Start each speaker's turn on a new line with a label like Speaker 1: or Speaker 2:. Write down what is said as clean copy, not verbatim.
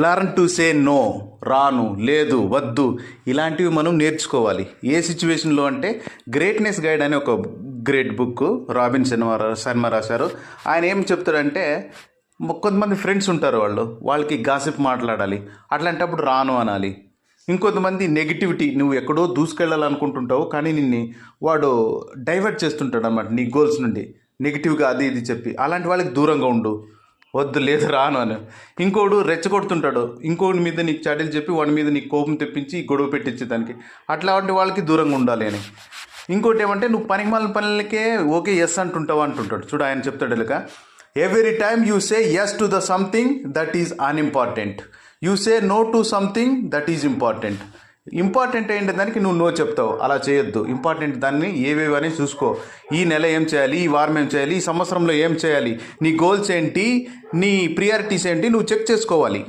Speaker 1: Learn to say no, రాను, లేదు, వద్దు, ఇలాంటివి మనం నేర్చుకోవాలి. ఏ సిచ్యువేషన్లో అంటే గ్రేట్నెస్ గైడ్ అనే ఒక గ్రేట్ బుక్ రాబిన్ శర్మ రాశారు. ఆయన ఏం చెప్తాడంటే కొంతమంది ఫ్రెండ్స్ ఉంటారు, వాళ్ళకి గాసిప్ మాట్లాడాలి, అట్లాంటప్పుడు రాను అనాలి. ఇంకొంతమంది నెగిటివిటీ, నువ్వు ఎక్కడో దూసుకెళ్ళాలనుకుంటుంటావు కానీ వాడు డైవర్ట్ చేస్తుంటాడు అన్నమాట నీ గోల్స్ నుండి, నెగిటివ్గా అది ఇది చెప్పి, అలాంటి వాళ్ళకి దూరంగా ఉండు, వద్దు, లేదు, రాను అని. ఇంకోడు రెచ్చగొడుతుంటాడు, ఇంకోటి మీద నీకు చాడీలు చెప్పి వాడి మీద నీకు కోపం తెప్పించి గొడవ పెట్టించేదానికి, అట్లాంటి వాళ్ళకి దూరంగా ఉండాలి అని. ఇంకోటి ఏమంటే నువ్వు పనికిమాలిన పనులకే ఓకే ఎస్ అంటుంటాడు. చూడు ఆయన చెప్తాడు ఇలాగా, every time you say yes to the something that is unimportant, you say no to something that is important. Important ఏంటి దానికి నువ్వు నో చెప్తావు, అలా చేయొద్దు. ఇంపార్టెంట్ దాన్ని ఏవేవి అని చూసుకో. ఈ నెల ఏం చేయాలి, ఈ వారం ఏం చేయాలి, ఈ సంవత్సరంలో ఏం చేయాలి, నీ గోల్స్ ఏంటి, నీ ప్రియారిటీస్ ఏంటి, నువ్వు చెక్ చేసుకోవాలి.